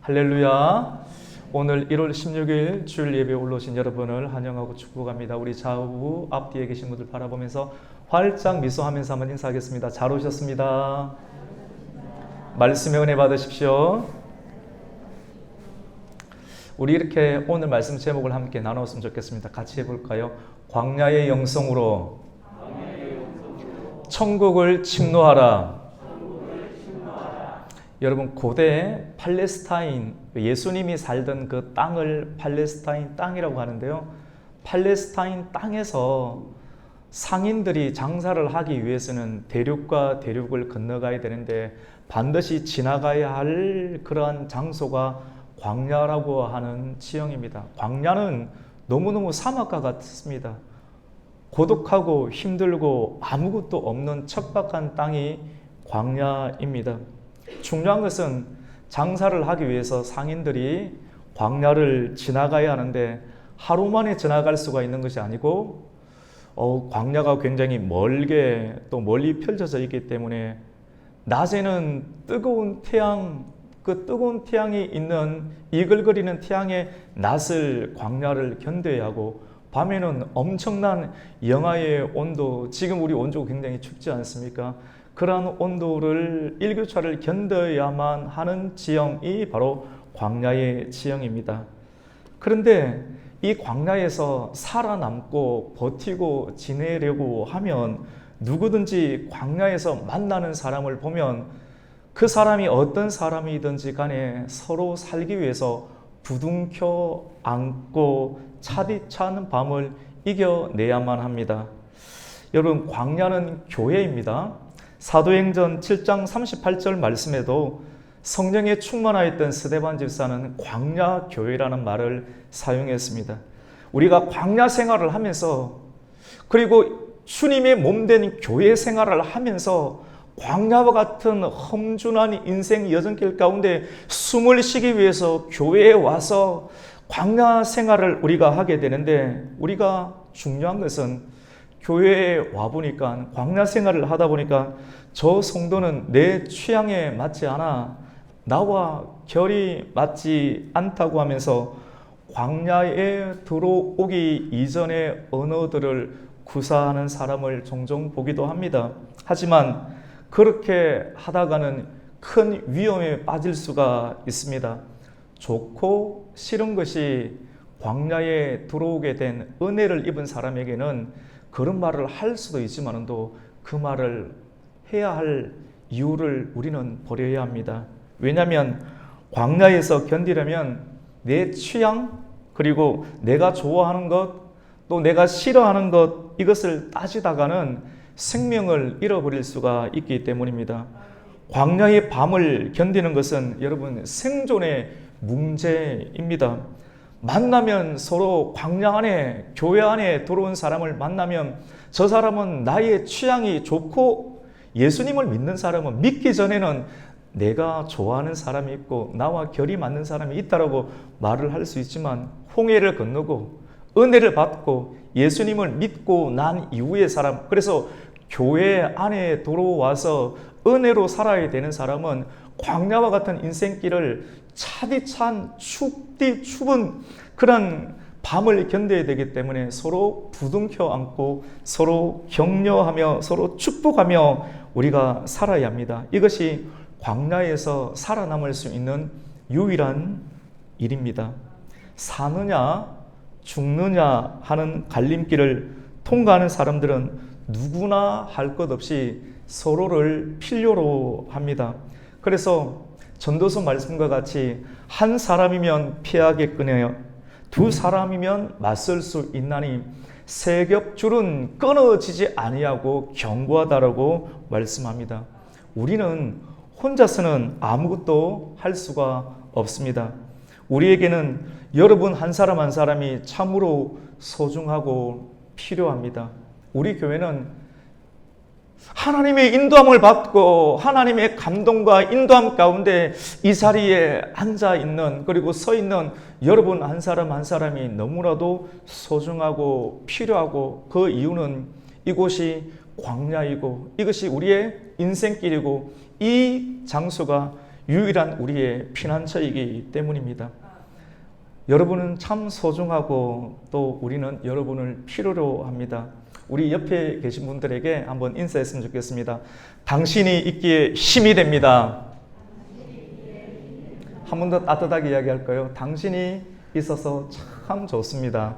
할렐루야. 오늘 1월 16일 주일 예배에 올라오신 여러분을 환영하고 축복합니다. 우리 좌우 앞뒤에 계신 분들 바라보면서 활짝 미소하면서 한번 인사하겠습니다. 잘 오셨습니다. 말씀의 은혜 받으십시오. 우리 이렇게 오늘 말씀 제목을 함께 나눴으면 좋겠습니다. 같이 해볼까요? 광야의 영성으로 천국을 침노하라. 여러분, 고대 팔레스타인, 예수님이 살던 그 땅을 팔레스타인 땅이라고 하는데요, 팔레스타인 땅에서 상인들이 장사를 하기 위해서는 대륙과 대륙을 건너가야 되는데 반드시 지나가야 할 그러한 장소가 광야라고 하는 지형입니다. 광야는 너무너무 사막과 같습니다. 고독하고 힘들고 아무것도 없는 척박한 땅이 광야입니다. 중요한 것은 장사를 하기 위해서 상인들이 광야를 지나가야 하는데 하루 만에 지나갈 수가 있는 것이 아니고 광야가 굉장히 멀게 또 멀리 펼쳐져 있기 때문에 낮에는 뜨거운 태양, 그 뜨거운 태양이 있는 이글거리는 태양의 낯을 광야를 견뎌야 하고, 밤에는 엄청난 영하의 온도, 지금 우리 온도가 굉장히 춥지 않습니까? 그러한 온도를 일교차를 견뎌야만 하는 지형이 바로 광야의 지형입니다. 그런데 이 광야에서 살아남고 버티고 지내려고 하면 누구든지 광야에서 만나는 사람을 보면 그 사람이 어떤 사람이든지 간에 서로 살기 위해서 부둥켜 안고 차디찬 밤을 이겨내야만 합니다. 여러분, 광야는 교회입니다. 사도행전 7장 38절 말씀에도 성령에 충만하였던 스데반 집사는 광야 교회라는 말을 사용했습니다. 우리가 광야 생활을 하면서, 그리고 주님의 몸된 교회 생활을 하면서 광야와 같은 험준한 인생 여정길 가운데 숨을 쉬기 위해서 교회에 와서 광야 생활을 우리가 하게 되는데, 우리가 중요한 것은 교회에 와보니까, 광야 생활을 하다 보니까 저 성도는 내 취향에 맞지 않아, 나와 결이 맞지 않다고 하면서 광야에 들어오기 이전의 언어들을 구사하는 사람을 종종 보기도 합니다. 하지만 그렇게 하다가는 큰 위험에 빠질 수가 있습니다. 좋고 싫은 것이 광야에 들어오게 된 은혜를 입은 사람에게는 그런 말을 할 수도 있지만도 그 말을 해야 할 이유를 우리는 버려야 합니다. 왜냐하면 광야에서 견디려면 내 취향, 그리고 내가 좋아하는 것, 또 내가 싫어하는 것, 이것을 따지다가는 생명을 잃어버릴 수가 있기 때문입니다. 광야의 밤을 견디는 것은 여러분 생존의 문제입니다. 만나면 서로 광야 안에, 교회 안에 들어온 사람을 만나면 저 사람은 나의 취향이 좋고 예수님을 믿는 사람은 믿기 전에는 내가 좋아하는 사람이 있고 나와 결이 맞는 사람이 있다라고 말을 할 수 있지만, 홍해를 건너고 은혜를 받고 예수님을 믿고 난 이후의 사람, 그래서 교회 안에 들어와서 은혜로 살아야 되는 사람은 광야와 같은 인생길을 차디찬 춥은 그런 밤을 견뎌야 되기 때문에 서로 부둥켜 안고 서로 격려하며 서로 축복하며 우리가 살아야 합니다. 이것이 광야에서 살아남을 수 있는 유일한 일입니다. 사느냐 죽느냐 하는 갈림길을 통과하는 사람들은 누구나 할 것 없이 서로를 필요로 합니다. 그래서 전도서 말씀과 같이 한 사람이면 피하겠거니와 두 사람이면 맞설 수 있나니 세 겹줄은 끊어지지 아니하고 견고하다라고 말씀합니다. 우리는 혼자서는 아무것도 할 수가 없습니다. 우리에게는 여러분 한 사람 한 사람이 참으로 소중하고 필요합니다. 우리 교회는 하나님의 인도함을 받고 하나님의 감동과 인도함 가운데 이 자리에 앉아 있는, 그리고 서 있는 여러분 한 사람 한 사람이 너무나도 소중하고 필요하고, 그 이유는 이곳이 광야이고 이것이 우리의 인생길이고 이 장소가 유일한 우리의 피난처이기 때문입니다. 여러분은 참 소중하고 또 우리는 여러분을 필요로 합니다. 우리 옆에 계신 분들에게 한번 인사했으면 좋겠습니다. 당신이 있기에 힘이 됩니다. 한 번 더 따뜻하게 이야기할까요? 당신이 있어서 참 좋습니다.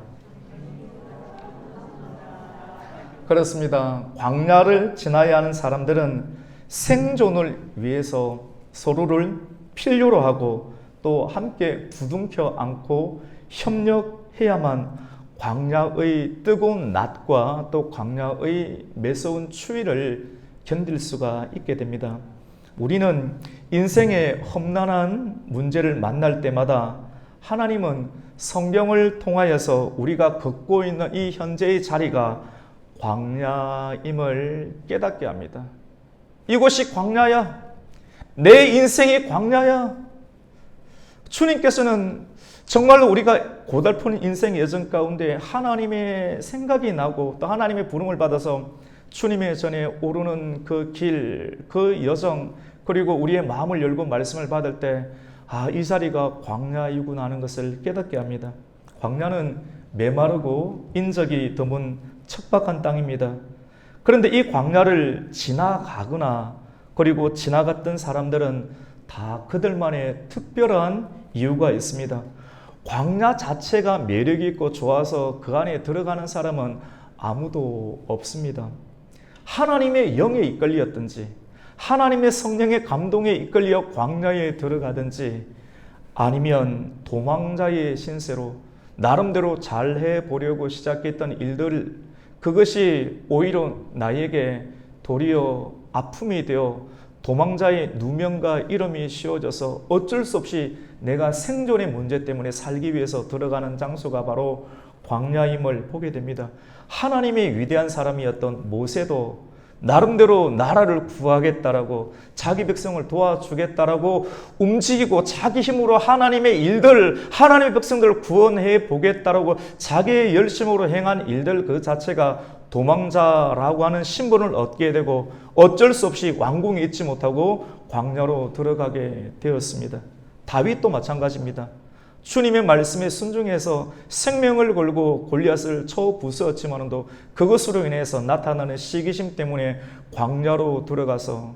그렇습니다. 광야를 지나야 하는 사람들은 생존을 위해서 서로를 필요로 하고 또 함께 부둥켜 안고 협력해야만 광야의 뜨거운 낮과 또 광야의 매서운 추위를 견딜 수가 있게 됩니다. 우리는 인생의 험난한 문제를 만날 때마다 하나님은 성경을 통하여서 우리가 걷고 있는 이 현재의 자리가 광야임을 깨닫게 합니다. 이곳이 광야야. 내 인생이 광야야. 주님께서는 정말로 우리가 고달픈 인생 여정 가운데 하나님의 생각이 나고 또 하나님의 부름을 받아서 주님의 전에 오르는 그 길, 그 여정, 그리고 우리의 마음을 열고 말씀을 받을 때 이 자리가 광야이구나 하는 것을 깨닫게 합니다. 광야는 메마르고 인적이 드문 척박한 땅입니다. 그런데 이 광야를 지나가거나 그리고 지나갔던 사람들은 다 그들만의 특별한 이유가 있습니다. 광야 자체가 매력이 있고 좋아서 그 안에 들어가는 사람은 아무도 없습니다. 하나님의 영에 이끌렸든지 하나님의 성령의 감동에 이끌려 광야에 들어가든지 아니면 도망자의 신세로 나름대로 잘해 보려고 시작했던 일들, 그것이 오히려 나에게 도리어 아픔이 되어 도망자의 누명과 이름이 씌워져서 어쩔 수 없이 내가 생존의 문제 때문에 살기 위해서 들어가는 장소가 바로 광야임을 보게 됩니다. 하나님의 위대한 사람이었던 모세도 나름대로 나라를 구하겠다라고 자기 백성을 도와주겠다라고 움직이고 자기 힘으로 하나님의 일들, 하나님의 백성들을 구원해 보겠다라고 자기의 열심으로 행한 일들 그 자체가 도망자라고 하는 신분을 얻게 되고 어쩔 수 없이 왕궁에 있지 못하고 광야로 들어가게 되었습니다. 다윗도 마찬가지입니다. 주님의 말씀에 순종해서 생명을 걸고 골리앗을 쳐 부수었지만도 그것으로 인해서 나타나는 시기심 때문에 광야로 들어가서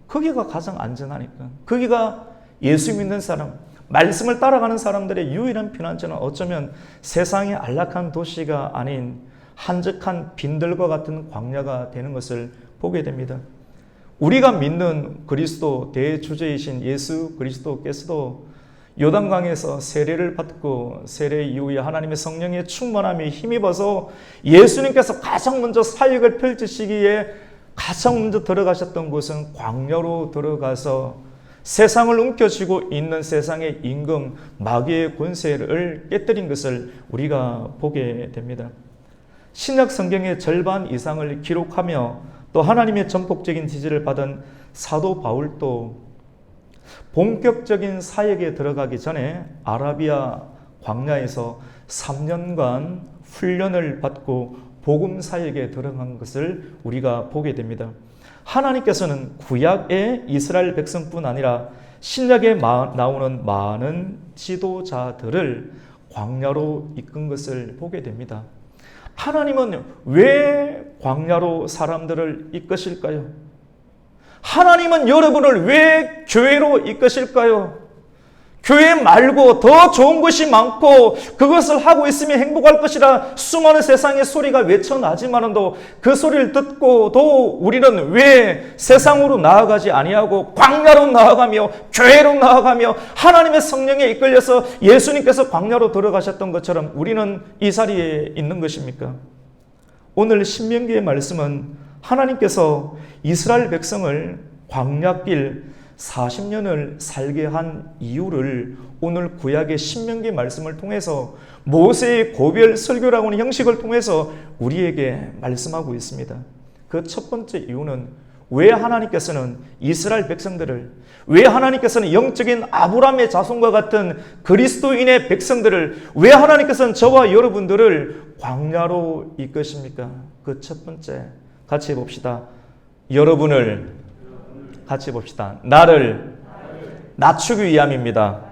거기가 가장 안전하니까, 거기가 예수 믿는 사람, 말씀을 따라가는 사람들의 유일한 피난처는 어쩌면 세상의 안락한 도시가 아닌 한적한 빈들과 같은 광야가 되는 것을 보게 됩니다. 우리가 믿는 그리스도 대주제이신 예수 그리스도께서도 요단강에서 세례를 받고 세례 이후에 하나님의 성령의 충만함에 힘입어서 예수님께서 가장 먼저 사역을 펼치시기에 가장 먼저 들어가셨던 곳은 광야로 들어가서 세상을 움켜쥐고 있는 세상의 임금 마귀의 권세를 깨뜨린 것을 우리가 보게 됩니다. 신약 성경의 절반 이상을 기록하며 또 하나님의 전폭적인 지지를 받은 사도 바울도 본격적인 사역에 들어가기 전에 아라비아 광야에서 3년간 훈련을 받고 복음 사역에 들어간 것을 우리가 보게 됩니다. 하나님께서는 구약의 이스라엘 백성뿐 아니라 신약에 나오는 많은 지도자들을 광야로 이끈 것을 보게 됩니다. 하나님은 왜 광야로 사람들을 이끄실까요? 하나님은 여러분을 왜 교회로 이끄실까요? 교회 말고 더 좋은 것이 많고 그것을 하고 있으면 행복할 것이라 수많은 세상의 소리가 외쳐나지만도 그 소리를 듣고도 우리는 왜 세상으로 나아가지 아니하고 광야로 나아가며 교회로 나아가며 하나님의 성령에 이끌려서 예수님께서 광야로 들어가셨던 것처럼 우리는 이 자리에 있는 것입니까? 오늘 신명기의 말씀은 하나님께서 이스라엘 백성을 광야길 40년을 살게 한 이유를 오늘 구약의 신명기 말씀을 통해서 모세의 고별 설교라고 하는 형식을 통해서 우리에게 말씀하고 있습니다. 그 첫 번째 이유는 왜 하나님께서는 이스라엘 백성들을, 왜 하나님께서는 영적인 아브라함의 자손과 같은 그리스도인의 백성들을, 왜 하나님께서는 저와 여러분들을 광야로 이끄십니까? 그 첫 번째 같이 해봅시다. 여러분을, 같이 봅시다. 나를 낮추기 위함입니다.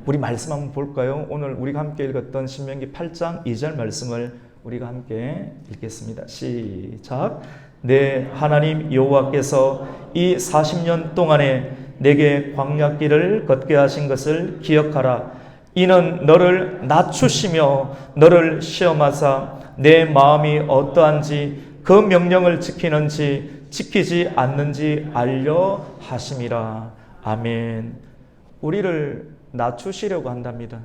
우리 말씀 한번 볼까요? 오늘 우리가 함께 읽었던 신명기 8장 2절 말씀을 우리가 함께 읽겠습니다. 시작. 내 하나님 여호와께서 이 40년 동안에 내게 광야길을 걷게 하신 것을 기억하라. 이는 너를 낮추시며 너를 시험하사 내 마음이 어떠한지 그 명령을 지키는지 지키지 않는지 알려 하심이라. 아멘. 우리를 낮추시려고 한답니다.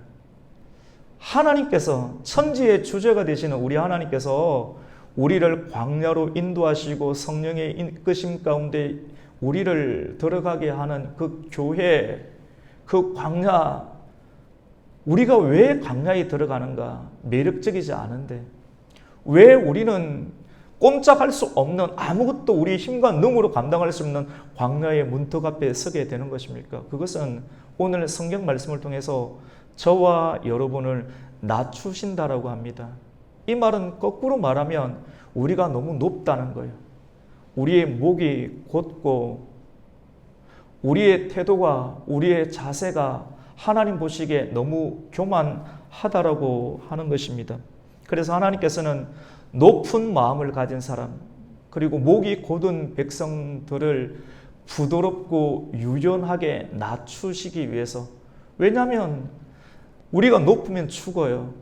하나님께서, 천지의 주제가 되시는 우리 하나님께서 우리를 광야로 인도하시고 성령의 이끄심 가운데 우리를 들어가게 하는 그 교회, 그 광야, 우리가 왜 광야에 들어가는가? 매력적이지 않은데 왜 우리는 꼼짝할 수 없는, 아무것도 우리 힘과 능으로 감당할 수 없는 광야의 문턱 앞에 서게 되는 것입니까? 그것은 오늘 성경 말씀을 통해서 저와 여러분을 낮추신다라고 합니다. 이 말은 거꾸로 말하면 우리가 너무 높다는 거예요. 우리의 목이 곧고 우리의 태도가, 우리의 자세가 하나님 보시기에 너무 교만하다라고 하는 것입니다. 그래서 하나님께서는 높은 마음을 가진 사람, 그리고 목이 곧은 백성들을 부드럽고 유연하게 낮추시기 위해서, 왜냐하면 우리가 높으면 죽어요.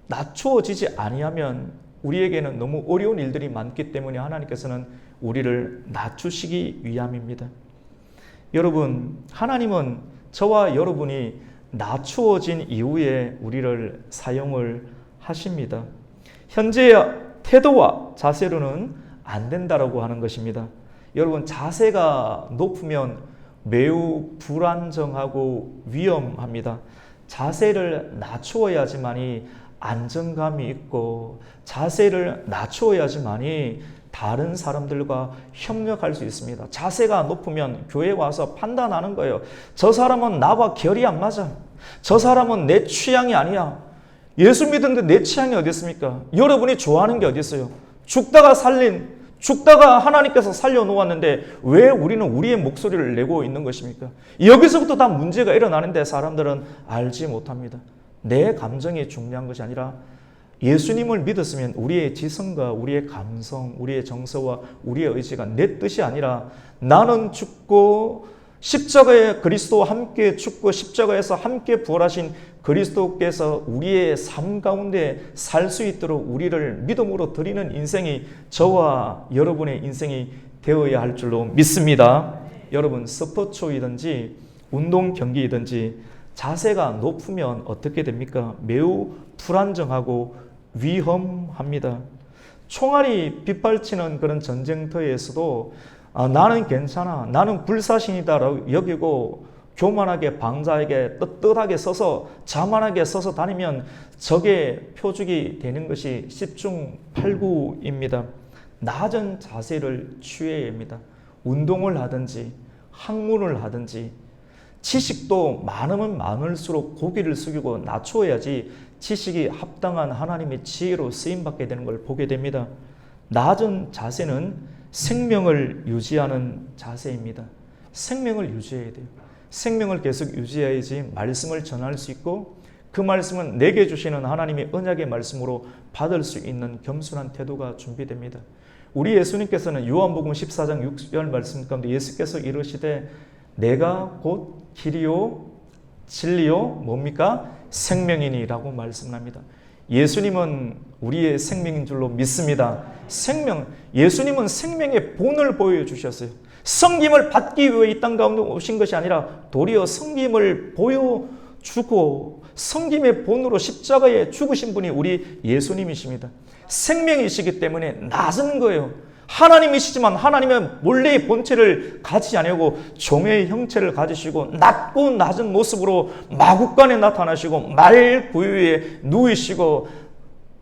낮추어지지 아니하면 우리에게는 너무 어려운 일들이 많기 때문에 하나님께서는 우리를 낮추시기 위함입니다. 여러분, 하나님은 저와 여러분이 낮추어진 이후에 우리를 사용을 하십니다. 현재의 태도와 자세로는 안 된다라고 하는 것입니다. 여러분, 자세가 높으면 매우 불안정하고 위험합니다. 자세를 낮추어야지만이 안정감이 있고, 자세를 낮추어야지만이 다른 사람들과 협력할 수 있습니다. 자세가 높으면 교회에 와서 판단하는 거예요. 저 사람은 나와 결이 안 맞아. 저 사람은 내 취향이 아니야. 예수 믿는데 내 취향이 어디 있습니까? 여러분이 좋아하는 게 어디 있어요? 죽다가 하나님께서 살려놓았는데 왜 우리는 우리의 목소리를 내고 있는 것입니까? 여기서부터 다 문제가 일어나는데 사람들은 알지 못합니다. 내 감정이 중요한 것이 아니라 예수님을 믿었으면 우리의 지성과 우리의 감성, 우리의 정서와 우리의 의지가 내 뜻이 아니라 나는 죽고 십자가에 그리스도와 함께 죽고 십자가에서 함께 부활하신 그리스도께서 우리의 삶 가운데 살 수 있도록 우리를 믿음으로 드리는 인생이 저와 여러분의 인생이 되어야 할 줄로 믿습니다. 여러분, 스포츠이든지 운동 경기이든지 자세가 높으면 어떻게 됩니까? 매우 불안정하고 위험합니다. 총알이 빗발치는 그런 전쟁터에서도 나는 괜찮아, 나는 불사신이다라고 여기고 교만하게 방자에게 떳떳하게 서서 자만하게 서서 다니면 적의 표적이 되는 것이 10중 8구입니다. 낮은 자세를 취해야 합니다. 운동을 하든지 학문을 하든지 지식도 많으면 많을수록 고개를 숙이고 낮추어야지 지식이 합당한 하나님의 지혜로 쓰임받게 되는 걸 보게 됩니다. 낮은 자세는 생명을 유지하는 자세입니다. 생명을 유지해야 돼요. 생명을 계속 유지해야지 말씀을 전할 수 있고 그 말씀은 내게 주시는 하나님의 언약의 말씀으로 받을 수 있는 겸손한 태도가 준비됩니다. 우리 예수님께서는 요한복음 14장 6절 말씀 가운데 예수께서 이르시되 내가 곧 길이요 진리요 뭡니까? 생명이니라고 말씀합니다. 예수님은 우리의 생명인 줄로 믿습니다. 예수님은 생명의 본을 보여주셨어요. 섬김을 받기 위해 이 땅 가운데 오신 것이 아니라 도리어 섬김을 보여주고 섬김의 본으로 십자가에 죽으신 분이 우리 예수님이십니다. 생명이시기 때문에 낮은 거예요. 하나님이시지만 하나님의 원래의 본체를 가지지 아니하고 종의 형체를 가지시고 낮고 낮은 모습으로 마국간에 나타나시고 말 구유에 누이시고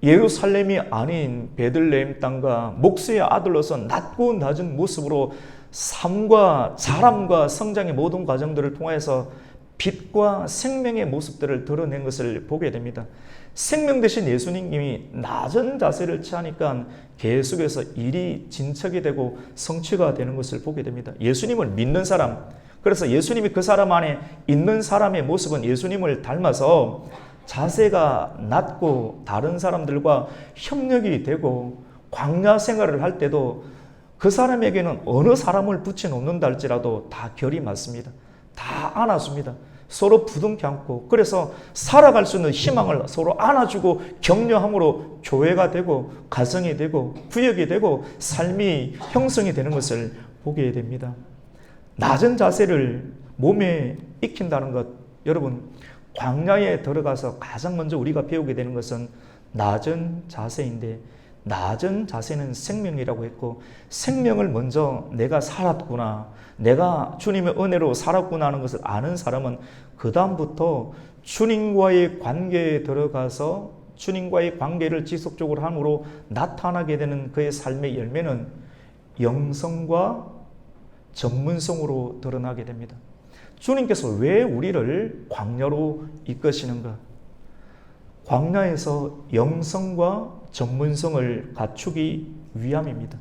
예루살렘이 아닌 베들레헴 땅과 목수의 아들로서 낮고 낮은 모습으로 삶과 자람과 성장의 모든 과정들을 통해서 빛과 생명의 모습들을 드러낸 것을 보게 됩니다. 생명 되신 예수님이 낮은 자세를 취하니까 계속해서 일이 진척이 되고 성취가 되는 것을 보게 됩니다. 예수님을 믿는 사람, 그래서 예수님이 그 사람 안에 있는 사람의 모습은 예수님을 닮아서 자세가 낮고 다른 사람들과 협력이 되고 광야 생활을 할 때도 그 사람에게는 어느 사람을 붙여놓는다 할지라도 다 결이 맞습니다. 다 안아줍니다. 서로 부둥켜 안고, 그래서 살아갈 수 있는 희망을 서로 안아주고 격려함으로 교회가 되고 가정이 되고 구역이 되고 삶이 형성이 되는 것을 보게 됩니다. 낮은 자세를 몸에 익힌다는 것, 여러분 광야에 들어가서 가장 먼저 우리가 배우게 되는 것은 낮은 자세인데, 낮은 자세는 생명이라고 했고, 생명을 먼저 내가 살았구나, 내가 주님의 은혜로 살았구나 하는 것을 아는 사람은 그 다음부터 주님과의 관계에 들어가서 주님과의 관계를 지속적으로 함으로 나타나게 되는 그의 삶의 열매는 영성과 전문성으로 드러나게 됩니다. 주님께서 왜 우리를 광야로 이끄시는가? 광야에서 영성과 전문성을 갖추기 위함입니다.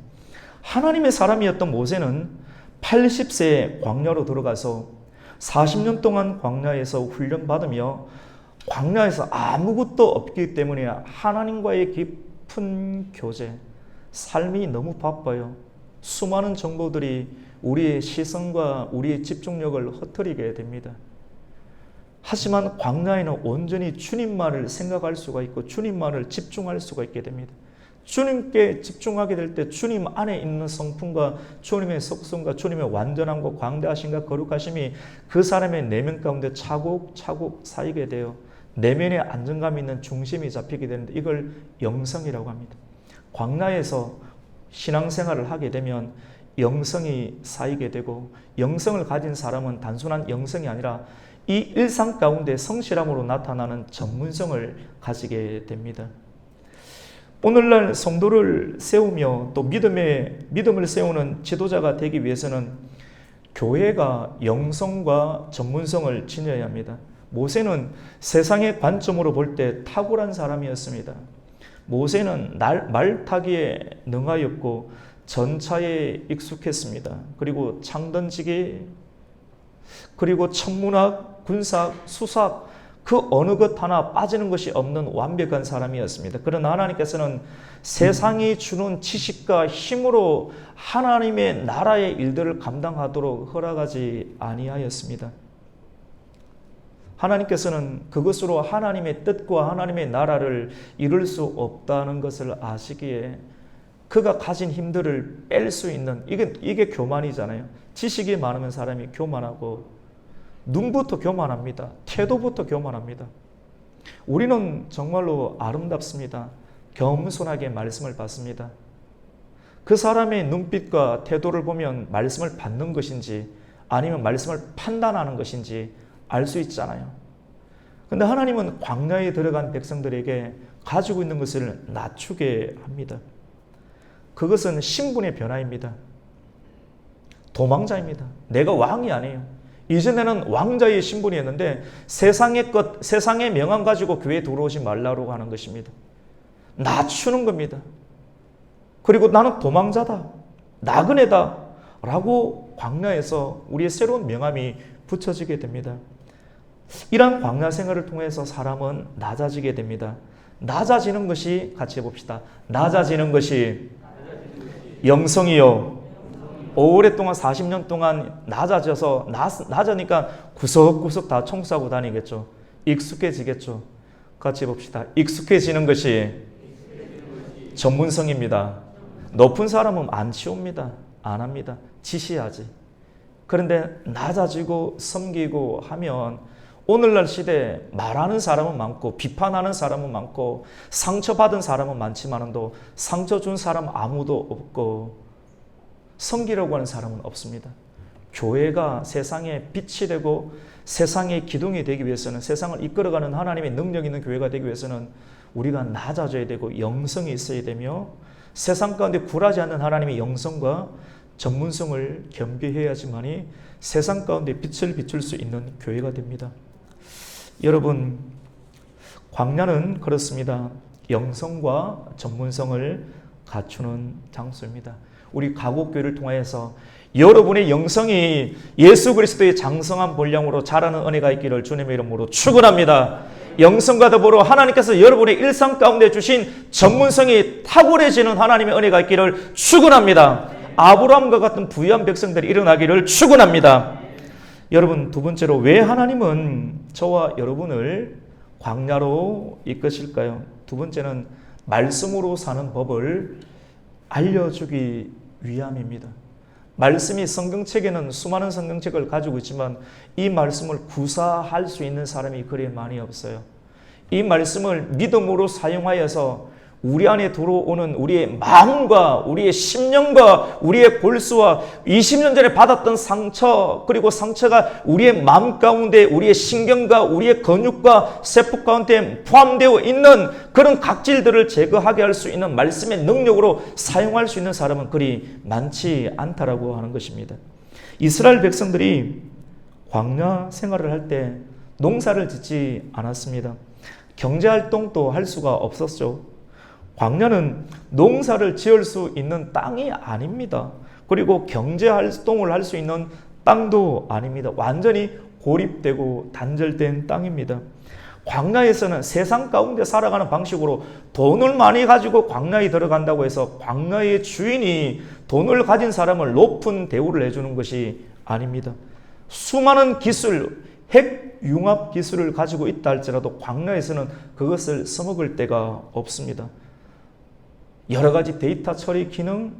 하나님의 사람이었던 모세는 80세에 광야로 들어가서 40년 동안 광야에서 훈련받으며 광야에서 아무것도 없기 때문에 하나님과의 깊은 교제, 삶이 너무 바빠요. 수많은 정보들이 우리의 시선과 우리의 집중력을 흩어지게 됩니다. 하지만 광야에는 온전히 주님만을 생각할 수가 있고 주님만을 집중할 수가 있게 됩니다. 주님께 집중하게 될 때 주님 안에 있는 성품과 주님의 속성과 주님의 완전함과 광대하심과 거룩하심이 그 사람의 내면 가운데 차곡차곡 쌓이게 돼요. 내면에 안정감 있는 중심이 잡히게 되는데 이걸 영성이라고 합니다. 광야에서 신앙생활을 하게 되면 영성이 쌓이게 되고, 영성을 가진 사람은 단순한 영성이 아니라 이 일상 가운데 성실함으로 나타나는 전문성을 가지게 됩니다. 오늘날 성도를 세우며 또 믿음을 세우는 지도자가 되기 위해서는 교회가 영성과 전문성을 지녀야 합니다. 모세는 세상의 관점으로 볼 때 탁월한 사람이었습니다. 모세는 말 타기에 능하였고 전차에 익숙했습니다. 그리고 창 던지기, 그리고 천문학, 군사학, 수사학, 그 어느 것 하나 빠지는 것이 없는 완벽한 사람이었습니다. 그러나 하나님께서는 세상이 주는 지식과 힘으로 하나님의 나라의 일들을 감당하도록 허락하지 아니하였습니다. 하나님께서는 그것으로 하나님의 뜻과 하나님의 나라를 이룰 수 없다는 것을 아시기에 그가 가진 힘들을 뺄 수 있는, 이게 교만이잖아요. 지식이 많으면 사람이 교만하고 눈부터 교만합니다. 태도부터 교만합니다. 우리는 정말로 아름답습니다. 겸손하게 말씀을 받습니다. 그 사람의 눈빛과 태도를 보면 말씀을 받는 것인지 아니면 말씀을 판단하는 것인지 알 수 있잖아요. 그런데 하나님은 광야에 들어간 백성들에게 가지고 있는 것을 낮추게 합니다. 그것은 신분의 변화입니다. 도망자입니다. 내가 왕이 아니에요. 이전에는 왕자의 신분이었는데 세상의 명함 가지고 교회에 들어오지 말라고 하는 것입니다. 낮추는 겁니다. 그리고 나는 도망자다, 나그네다 라고 광야에서 우리의 새로운 명함이 붙여지게 됩니다. 이러한 광야 생활을 통해서 사람은 낮아지게 됩니다. 낮아지는 것이, 같이 해봅시다. 낮아지는 것이 영성이요. 오랫동안 40년 동안 낮아져서 낮으니까 구석구석 다 청소하고 다니겠죠. 익숙해지겠죠. 같이 해봅시다. 익숙해지는 것이 전문성입니다. 높은 사람은 안 치웁니다. 안 합니다. 지시하지. 그런데 낮아지고 섬기고 하면 오늘날 시대에 말하는 사람은 많고 비판하는 사람은 많고 상처받은 사람은 많지만도 상처 준 사람 아무도 없고 섬기려고 하는 사람은 없습니다. 교회가 세상에 빛이 되고 세상의 기둥이 되기 위해서는, 세상을 이끌어가는 하나님의 능력 있는 교회가 되기 위해서는 우리가 낮아져야 되고 영성이 있어야 되며 세상 가운데 굴하지 않는 하나님의 영성과 전문성을 겸비해야지만이 세상 가운데 빛을 비출 수 있는 교회가 됩니다. 여러분, 광야는 그렇습니다. 영성과 전문성을 갖추는 장소입니다. 우리 가곡교회를 통하여서 여러분의 영성이 예수 그리스도의 장성한 본량으로 자라는 은혜가 있기를 주님의 이름으로 축원합니다. 영성과 더불어 하나님께서 여러분의 일상 가운데 주신 전문성이 탁월해지는 하나님의 은혜가 있기를 축원합니다. 아브라함과 같은 부유한 백성들이 일어나기를 축원합니다. 여러분, 두 번째로 왜 하나님은 저와 여러분을 광야로 이끄실까요? 두 번째는 말씀으로 사는 법을 알려주기 위함입니다. 말씀이 성경책에는 수많은 성경책을 가지고 있지만 이 말씀을 구사할 수 있는 사람이 그리 많이 없어요. 이 말씀을 믿음으로 사용하여서 우리 안에 들어오는 우리의 마음과 우리의 심령과 우리의 골수와 20년 전에 받았던 상처, 그리고 상처가 우리의 마음 가운데 우리의 신경과 우리의 근육과 세포 가운데 포함되어 있는 그런 각질들을 제거하게 할 수 있는 말씀의 능력으로 사용할 수 있는 사람은 그리 많지 않다라고 하는 것입니다. 이스라엘 백성들이 광야 생활을 할 때 농사를 짓지 않았습니다. 경제활동도 할 수가 없었죠. 광야는 농사를 지을 수 있는 땅이 아닙니다. 그리고 경제활동을 할 수 있는 땅도 아닙니다. 완전히 고립되고 단절된 땅입니다. 광야에서는 세상 가운데 살아가는 방식으로 돈을 많이 가지고 광야에 들어간다고 해서 광야의 주인이 돈을 가진 사람을 높은 대우를 해주는 것이 아닙니다. 수많은 기술, 핵융합 기술을 가지고 있다 할지라도 광야에서는 그것을 써먹을 데가 없습니다. 여러 가지 데이터 처리 기능,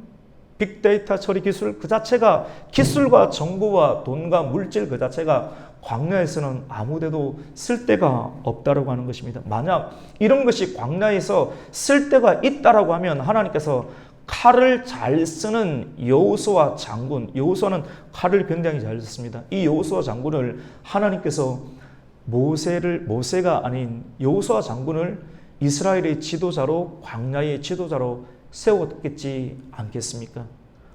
빅데이터 처리 기술 그 자체가 기술과 정보와 돈과 물질 그 자체가 광야에서는 아무데도 쓸데가 없다라고 하는 것입니다. 만약 이런 것이 광야에서 쓸데가 있다라고 하면 하나님께서 칼을 잘 쓰는 여호수아 장군, 여호수아는 칼을 굉장히 잘 썼습니다. 이 여호수아 장군을 하나님께서 모세가 아닌 여호수아 장군을 이스라엘의 지도자로, 광야의 지도자로 세웠겠지 않겠습니까?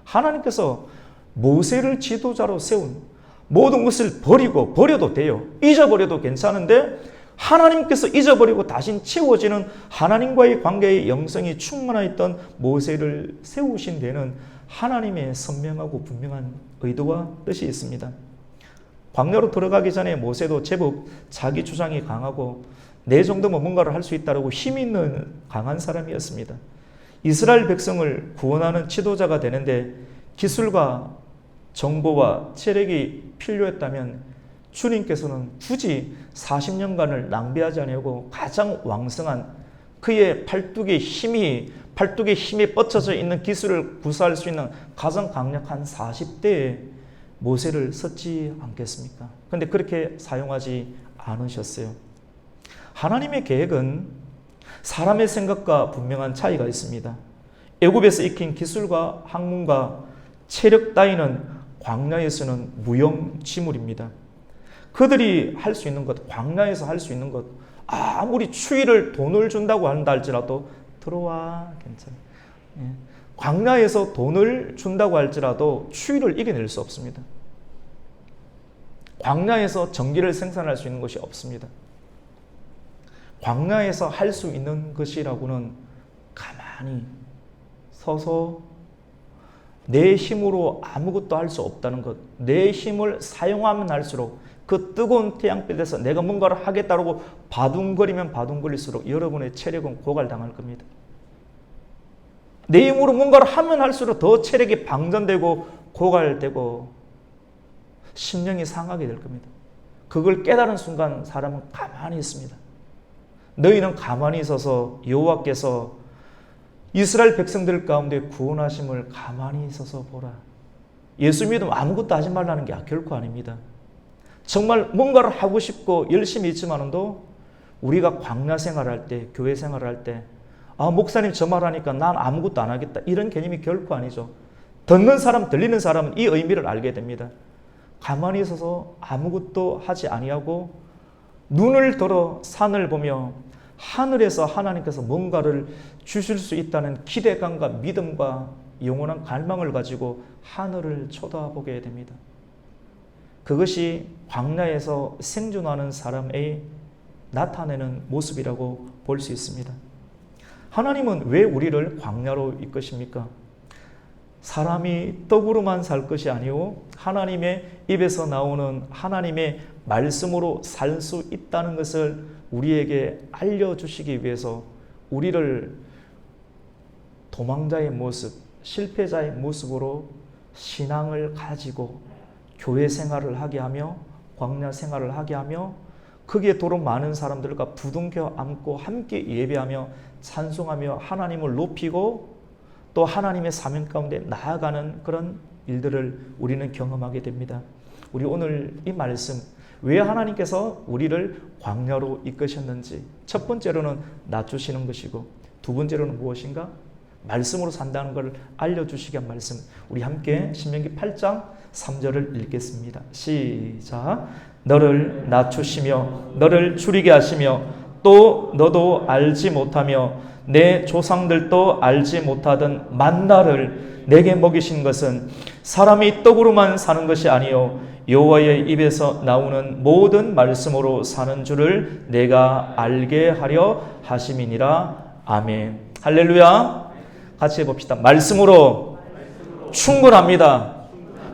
하나님께서 모세를 지도자로 세운 모든 것을 버려도 돼요. 잊어버려도 괜찮은데 하나님께서 잊어버리고 다시 채워지는 하나님과의 관계의 영성이 충만하였던 모세를 세우신 데는 하나님의 선명하고 분명한 의도와 뜻이 있습니다. 광야로 들어가기 전에 모세도 제법 자기 주장이 강하고 내 정도면 뭔가를 할 수 있다고 힘 있는 강한 사람이었습니다. 이스라엘 백성을 구원하는 지도자가 되는데 기술과 정보와 체력이 필요했다면 주님께서는 굳이 40년간을 낭비하지 않으려고 가장 왕성한 그의 팔뚝의 힘에 뻗쳐져 있는 기술을 구사할 수 있는 가장 강력한 40대의 모세를 썼지 않겠습니까? 그런데 그렇게 사용하지 않으셨어요. 하나님의 계획은 사람의 생각과 분명한 차이가 있습니다. 애굽에서 익힌 기술과 학문과 체력 따위는 광야에서는 무용지물입니다. 그들이 할 수 있는 것, 광야에서 할 수 있는 것, 아무리 추위를 돈을 준다고 한다 할지라도 들어와, 괜찮아. 광야에서 돈을 준다고 할지라도 추위를 이겨낼 수 없습니다. 광야에서 전기를 생산할 수 있는 것이 없습니다. 광야에서 할 수 있는 것이라고는 가만히 서서 내 힘으로 아무것도 할 수 없다는 것, 내 힘을 사용하면 할수록 그 뜨거운 태양빛에서 내가 뭔가를 하겠다고 바둥거리면 바둥거릴수록 여러분의 체력은 고갈당할 겁니다. 내 힘으로 뭔가를 하면 할수록 더 체력이 방전되고 고갈되고 심령이 상하게 될 겁니다. 그걸 깨달은 순간 사람은 가만히 있습니다. 너희는 가만히 있어서 여호와께서 이스라엘 백성들 가운데 구원하심을 가만히 있어서 보라. 예수 믿으면 아무것도 하지 말라는 게 결코 아닙니다. 정말 뭔가를 하고 싶고 열심히 있지만도 우리가 광야 생활할 때, 교회 생활할 때 목사님 저 말하니까 난 아무것도 안 하겠다, 이런 개념이 결코 아니죠. 듣는 사람, 들리는 사람은 이 의미를 알게 됩니다. 가만히 있어서 아무것도 하지 아니하고 눈을 들어 산을 보며 하늘에서 하나님께서 뭔가를 주실 수 있다는 기대감과 믿음과 영원한 갈망을 가지고 하늘을 쳐다보게 됩니다. 그것이 광야에서 생존하는 사람의 나타내는 모습이라고 볼 수 있습니다. 하나님은 왜 우리를 광야로 이끄십니까? 사람이 떡으로만 살 것이 아니오 하나님의 입에서 나오는 하나님의 말씀으로 살 수 있다는 것을 우리에게 알려주시기 위해서 우리를 도망자의 모습, 실패자의 모습으로 신앙을 가지고 교회 생활을 하게 하며 광야 생활을 하게 하며 거기에 도로 많은 사람들과 부둥켜 안고 함께 예배하며 찬송하며 하나님을 높이고 또 하나님의 사명 가운데 나아가는 그런 일들을 우리는 경험하게 됩니다. 우리 오늘 이 말씀, 왜 하나님께서 우리를 광야로 이끄셨는지 첫 번째로는 낮추시는 것이고 두 번째로는 무엇인가? 말씀으로 산다는 것을 알려주시기 위한 말씀. 우리 함께 신명기 8장 3절을 읽겠습니다. 시작. 너를 낮추시며 너를 줄이게 하시며 또 너도 알지 못하며 내 조상들도 알지 못하던 만나를 내게 먹이신 것은 사람이 떡으로만 사는 것이 아니요 여호와의 입에서 나오는 모든 말씀으로 사는 줄을 내가 알게 하려 하심이니라. 아멘. 할렐루야. 같이 해봅시다. 말씀으로 충분합니다.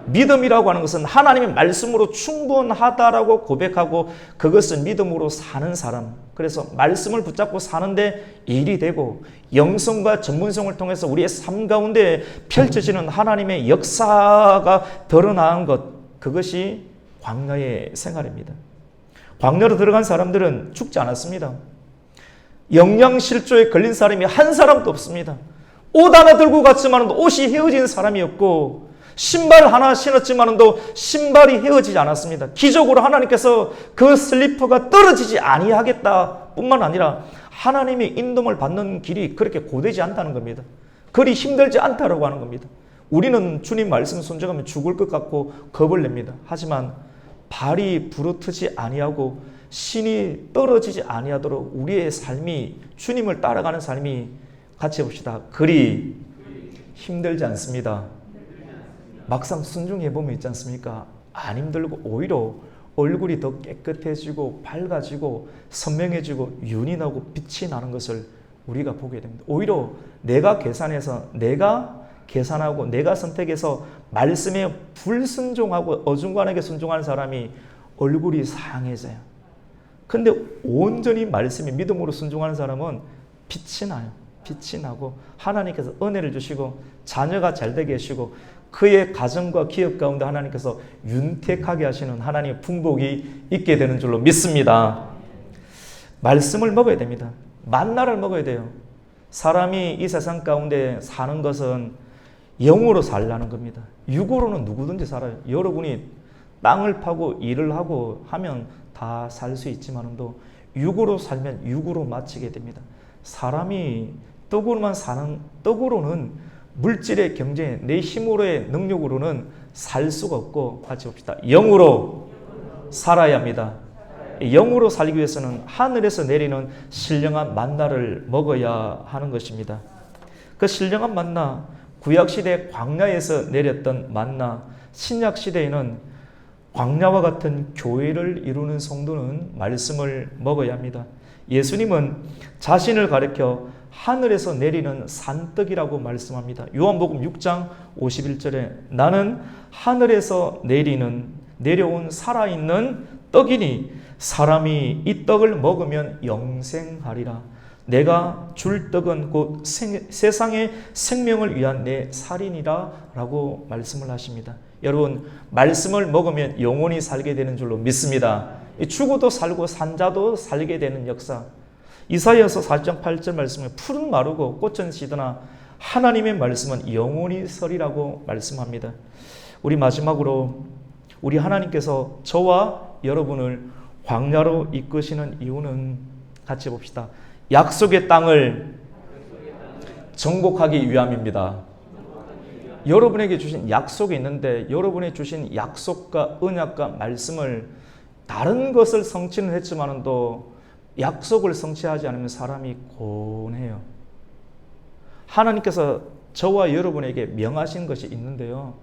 믿음이라고 하는 것은 하나님의 말씀으로 충분하다라고 고백하고 그것을 믿음으로 사는 사람. 그래서 말씀을 붙잡고 사는데 일이 되고 영성과 전문성을 통해서 우리의 삶 가운데 펼쳐지는 하나님의 역사가 드러나는 것, 그것이 광야의 생활입니다. 광야로 들어간 사람들은 죽지 않았습니다. 영양실조에 걸린 사람이 한 사람도 없습니다. 옷 하나 들고 갔지만 옷이 헤어진 사람이 없고 신발 하나 신었지만도 신발이 헤어지지 않았습니다. 기적으로 하나님께서 그 슬리퍼가 떨어지지 아니하겠다 뿐만 아니라 하나님의 인도를 받는 길이 그렇게 고되지 않다는 겁니다. 그리 힘들지 않다라고 하는 겁니다. 우리는 주님 말씀 순종하면 죽을 것 같고 겁을 냅니다. 하지만 발이 부르트지 아니하고 신이 떨어지지 아니하도록 우리의 삶이 주님을 따라가는 삶이 같이 해봅시다. 그리 힘들지 않습니다. 막상 순종해보면 있지 않습니까? 안 힘들고 오히려 얼굴이 더 깨끗해지고 밝아지고 선명해지고 윤이 나고 빛이 나는 것을 우리가 보게 됩니다. 오히려 내가 계산하고 내가 선택해서 말씀에 불순종하고 어중간하게 순종하는 사람이 얼굴이 상해져요. 근데 온전히 말씀에 믿음으로 순종하는 사람은 빛이 나요. 빛이 나고 하나님께서 은혜를 주시고 자녀가 잘되게 하시고 그의 가정과 기업 가운데 하나님께서 윤택하게 하시는 하나님의 풍복이 있게 되는 줄로 믿습니다. 말씀을 먹어야 됩니다. 만나를 먹어야 돼요. 사람이 이 세상 가운데 사는 것은 영으로 살라는 겁니다. 육으로는 누구든지 살아요. 여러분이 땅을 파고 일을 하고 하면 다 살 수 있지만도 육으로 살면 육으로 마치게 됩니다. 사람이 떡으로는 물질의 경제, 내 힘으로의 능력으로는 살 수가 없고 같이 봅시다. 영으로 살아야 합니다. 영으로 살기 위해서는 하늘에서 내리는 신령한 만나를 먹어야 하는 것입니다. 그 신령한 만나, 구약시대 광야에서 내렸던 만나, 신약시대에는 광야와 같은 교회를 이루는 성도는 말씀을 먹어야 합니다. 예수님은 자신을 가리켜 하늘에서 내리는 산떡이라고 말씀합니다. 요한복음 6장 51절에 나는 하늘에서 내려온 살아있는 떡이니 사람이 이 떡을 먹으면 영생하리라. 내가 줄 떡은 곧 세상의 생명을 위한 내 살이니라 라고 말씀을 하십니다. 여러분, 말씀을 먹으면 영원히 살게 되는 줄로 믿습니다. 죽어도 살고 산자도 살게 되는 역사. 이사야서 4장 8절 말씀에 풀은 마르고 꽃은 시드나 하나님의 말씀은 영원히 서리라고 말씀합니다. 우리 마지막으로 우리 하나님께서 저와 여러분을 광야로 이끄시는 이유는 같이 봅시다. 약속의 땅을 정복하기 위함입니다. 여러분에게 주신 약속이 있는데 여러분의 주신 약속과 언약과 말씀을 다른 것을 성취는 했지만도 약속을 성취하지 않으면 사람이 곤해요. 하나님께서 저와 여러분에게 명하신 것이 있는데요.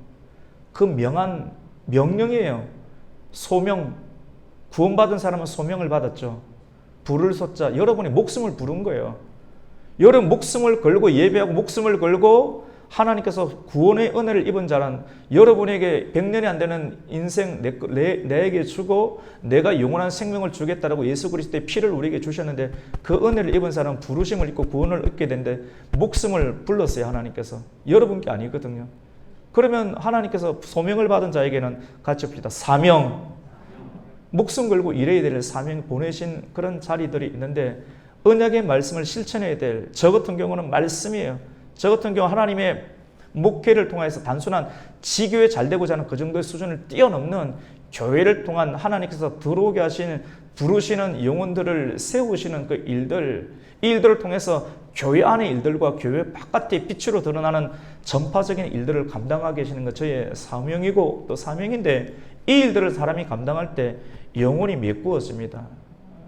그 명한 명령이에요. 소명. 구원받은 사람은 소명을 받았죠. 부를 소자. 여러분이 목숨을 부른 거예요. 여러분 목숨을 걸고 예배하고 목숨을 걸고 하나님께서 구원의 은혜를 입은 자란 여러분에게 100년이 안 되는 인생 내게 주고 내가 영원한 생명을 주겠다라고 예수 그리스도의 피를 우리에게 주셨는데 그 은혜를 입은 사람은 부르심을 입고 구원을 얻게 되는데 목숨을 불렀어요. 하나님께서. 여러분께 아니거든요. 그러면 하나님께서 소명을 받은 자에게는 같이 봅시다. 사명. 목숨 걸고 일해야 될 사명 보내신 그런 자리들이 있는데 언약의 말씀을 실천해야 될 저 같은 경우는 말씀이에요. 저 같은 경우 하나님의 목회를 통해서 단순한 지교에 잘 되고자 하는 그 정도의 수준을 뛰어넘는 교회를 통한 하나님께서 들어오게 하시는 부르시는 영혼들을 세우시는 그 일들, 이 일들을 통해서 교회 안의 일들과 교회 바깥의 빛으로 드러나는 전파적인 일들을 감당하게 하시는 것 저의 사명이고 또 사명인데 이 일들을 사람이 감당할 때 영혼이 메꾸어집니다.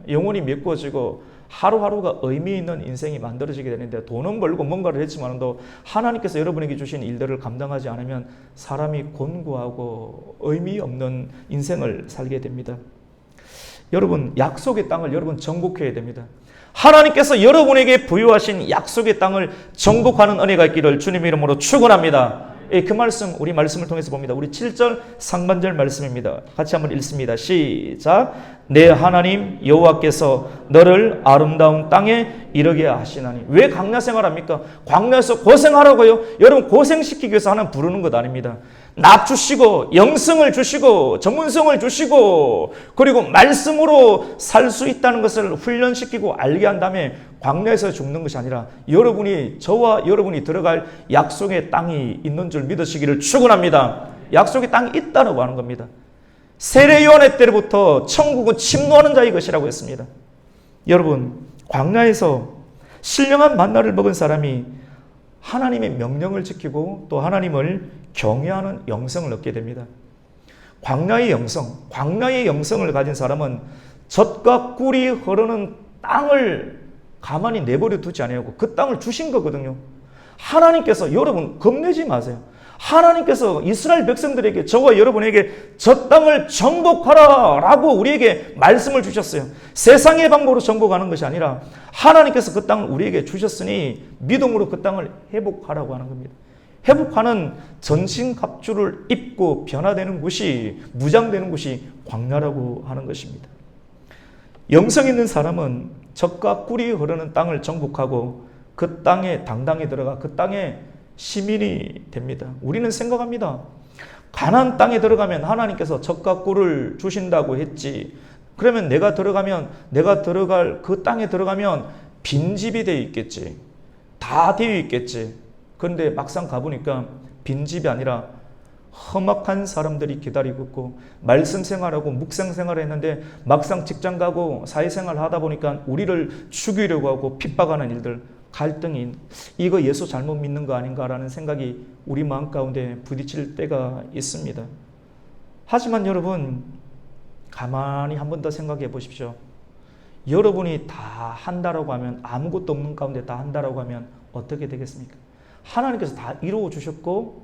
영혼이 메꾸어지고 하루하루가 의미 있는 인생이 만들어지게 되는데 돈은 벌고 뭔가를 했지만도 하나님께서 여러분에게 주신 일들을 감당하지 않으면 사람이 곤고하고 의미 없는 인생을 살게 됩니다. 여러분 약속의 땅을 여러분 정복해야 됩니다. 하나님께서 여러분에게 부여하신 약속의 땅을 정복하는 은혜가 있기를 주님의 이름으로 축원합니다. 그 말씀 우리 말씀을 통해서 봅니다. 우리 7절 상반절 말씀입니다. 같이 한번 읽습니다. 시작. 내 하나님 여호와께서 너를 아름다운 땅에 이르게 하시나니. 왜 광야 생활합니까? 광야에서 고생하라고요. 여러분 고생시키기 위해서 하나님 부르는 것 아닙니다. 납 주시고 영성을 주시고 전문성을 주시고 그리고 말씀으로 살 수 있다는 것을 훈련시키고 알게 한 다음에 광야에서 죽는 것이 아니라 여러분이 저와 여러분이 들어갈 약속의 땅이 있는 줄 믿으시기를 축원합니다. 약속의 땅이 있다고 하는 겁니다. 세례 요한의 때부터 천국은 침노하는 자의 것이라고 했습니다. 여러분 광야에서 신령한 만나를 먹은 사람이 하나님의 명령을 지키고 또 하나님을 경외하는 영성을 얻게 됩니다. 광야의 영성을 가진 사람은 젖과 꿀이 흐르는 땅을 가만히 내버려 두지 아니하고 그 땅을 주신 거거든요. 하나님께서 여러분 겁내지 마세요. 하나님께서 이스라엘 백성들에게 저와 여러분에게 저 땅을 정복하라 라고 우리에게 말씀을 주셨어요. 세상의 방법으로 정복하는 것이 아니라 하나님께서 그 땅을 우리에게 주셨으니 믿음으로 그 땅을 회복하라고 하는 겁니다. 회복하는 전신갑주를 입고 변화되는 곳이 무장되는 곳이 광야라고 하는 것입니다. 영성 있는 사람은 젖과 꿀이 흐르는 땅을 정복하고 그 땅에 당당히 들어가 그 땅에 시민이 됩니다. 우리는 생각합니다. 가나안 땅에 들어가면 하나님께서 젖과 꿀을 주신다고 했지. 그러면 내가 들어갈 그 땅에 들어가면 빈집이 되어 있겠지. 다 되어 있겠지. 그런데 막상 가보니까 빈집이 아니라 험악한 사람들이 기다리고 있고 말씀 생활하고 묵상 생활을 했는데 막상 직장 가고 사회생활을 하다 보니까 우리를 죽이려고 하고 핍박하는 일들, 갈등이 이거 예수 잘못 믿는 거 아닌가라는 생각이 우리 마음 가운데 부딪힐 때가 있습니다. 하지만 여러분 가만히 한 번 더 생각해 보십시오. 여러분이 다 한다라고 하면 아무것도 없는 가운데 다 한다라고 하면 어떻게 되겠습니까? 하나님께서 다 이루어 주셨고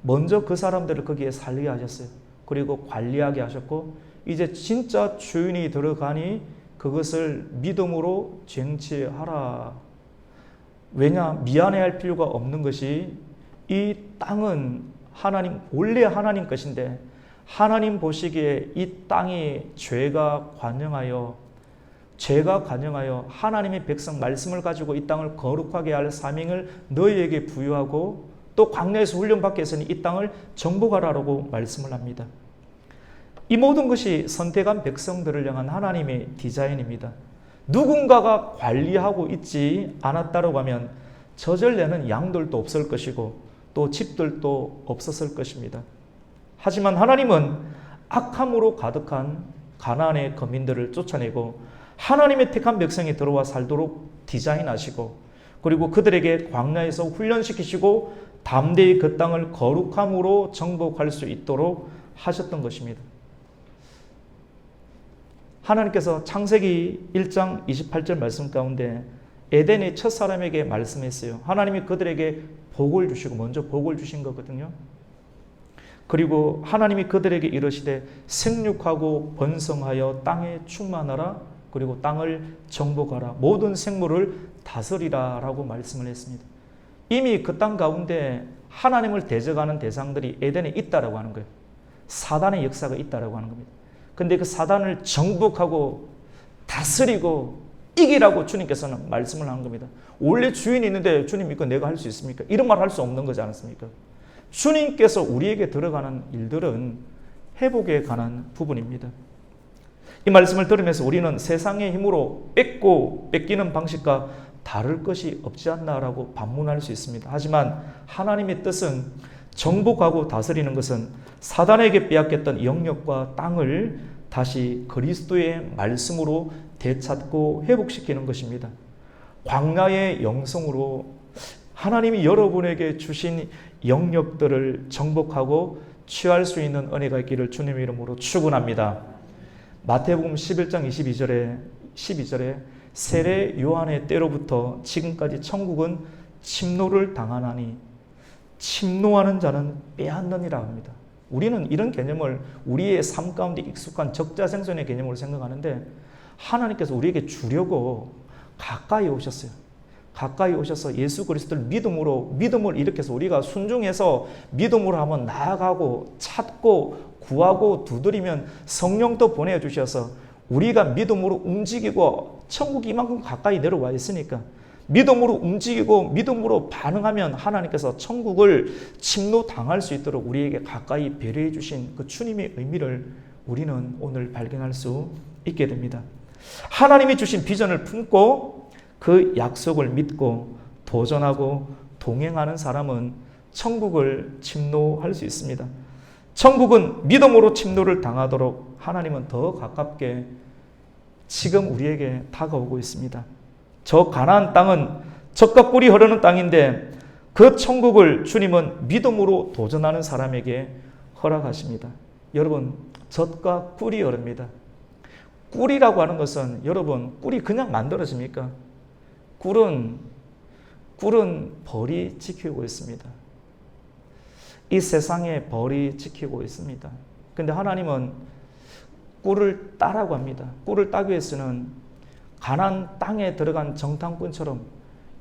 먼저 그 사람들을 거기에 살게 하셨어요. 그리고 관리하게 하셨고 이제 진짜 주인이 들어가니 그것을 믿음으로 쟁취하라. 왜냐? 미안해할 필요가 없는 것이 이 땅은 원래 하나님 것인데 하나님 보시기에 이 땅이 죄가 관영하여 하나님의 백성 말씀을 가지고 이 땅을 거룩하게 할 사명을 너희에게 부여하고 또 광야에서 훈련받게 했으니 이 땅을 정복하라고 말씀을 합니다. 이 모든 것이 선택한 백성들을 향한 하나님의 디자인입니다. 누군가가 관리하고 있지 않았다고 하면 젖을 양들도 없을 것이고 또 집들도 없었을 것입니다. 하지만 하나님은 악함으로 가득한 가나안의 거민들을 쫓아내고 하나님의 택한 백성이 들어와 살도록 디자인하시고 그리고 그들에게 광야에서 훈련시키시고 담대히 그 땅을 거룩함으로 정복할 수 있도록 하셨던 것입니다. 하나님께서 창세기 1장 28절 말씀 가운데 에덴의 첫 사람에게 말씀했어요. 하나님이 그들에게 복을 주시고 먼저 복을 주신 거거든요. 그리고 하나님이 그들에게 이르시되 생육하고 번성하여 땅에 충만하라. 그리고 땅을 정복하라. 모든 생물을 다스리라 라고 말씀을 했습니다. 이미 그 땅 가운데 하나님을 대적하는 대상들이 에덴에 있다라고 하는 거예요. 사단의 역사가 있다라고 하는 겁니다. 근데 그 사단을 정복하고 다스리고 이기라고 주님께서는 말씀을 하는 겁니다. 원래 주인이 있는데 주님 이거 내가 할 수 있습니까? 이런 말 할 수 없는 거지 않습니까? 주님께서 우리에게 들어가는 일들은 회복에 관한 부분입니다. 이 말씀을 들으면서 우리는 세상의 힘으로 뺏고 뺏기는 방식과 다를 것이 없지 않나라고 반문할 수 있습니다. 하지만 하나님의 뜻은 정복하고 다스리는 것은 사단에게 빼앗겼던 영역과 땅을 다시 그리스도의 말씀으로 되찾고 회복시키는 것입니다. 광야의 영성으로 하나님이 여러분에게 주신 영역들을 정복하고 취할 수 있는 은혜가 있기를 주님의 이름으로 축원합니다. 마태복음 11장 12절에 세례 요한의 때로부터 지금까지 천국은 침노를 당하나니 침노하는 자는 빼앗느니라 합니다. 우리는 이런 개념을 우리의 삶 가운데 익숙한 적자생존의 개념으로 생각하는데 하나님께서 우리에게 주려고 가까이 오셨어요. 가까이 오셔서 예수 그리스도를 믿음을 일으켜서 우리가 순종해서 믿음으로 한번 나아가고 찾고 구하고 두드리면 성령도 보내주셔서 우리가 믿음으로 움직이고 천국이 이만큼 가까이 내려와 있으니까 믿음으로 움직이고 믿음으로 반응하면 하나님께서 천국을 침노당할 수 있도록 우리에게 가까이 배려해 주신 그 주님의 의미를 우리는 오늘 발견할 수 있게 됩니다. 하나님이 주신 비전을 품고 그 약속을 믿고 도전하고 동행하는 사람은 천국을 침노할 수 있습니다. 천국은 믿음으로 침노를 당하도록 하나님은 더 가깝게 지금 우리에게 다가오고 있습니다. 저 가나안 땅은 젖과 꿀이 흐르는 땅인데 그 천국을 주님은 믿음으로 도전하는 사람에게 허락하십니다. 여러분, 젖과 꿀이 흐릅니다. 꿀이라고 하는 것은 여러분, 꿀이 그냥 만들어집니까? 꿀은 벌이 지키고 있습니다. 이 세상에 벌이 지키고 있습니다. 근데 하나님은 꿀을 따라고 합니다. 꿀을 따기 위해서는 가나안 땅에 들어간 정탐꾼처럼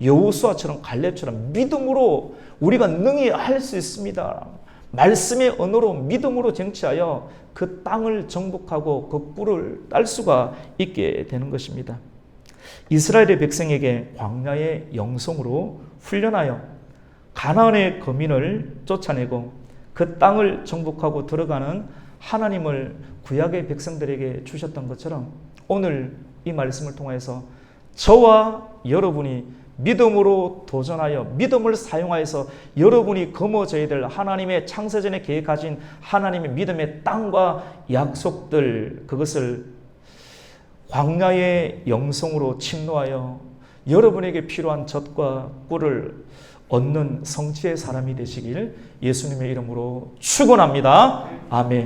여호수아처럼 갈렙처럼 믿음으로 우리가 능히 할 수 있습니다. 말씀의 언어로 믿음으로 쟁취하여 그 땅을 정복하고 그 꿀을 딸 수가 있게 되는 것입니다. 이스라엘의 백성에게 광야의 영성으로 훈련하여 가나안의 거민을 쫓아내고 그 땅을 정복하고 들어가는 하나님을 구약의 백성들에게 주셨던 것처럼 오늘 이 말씀을 통해서 저와 여러분이 믿음으로 도전하여 믿음을 사용하여서 여러분이 거머져야 될 하나님의 창세전에 계획하신 하나님의 믿음의 땅과 약속들, 그것을 광야의 영성으로 침노하여 여러분에게 필요한 젖과 꿀을 얻는 성취의 사람이 되시길 예수님의 이름으로 축원합니다. 아멘.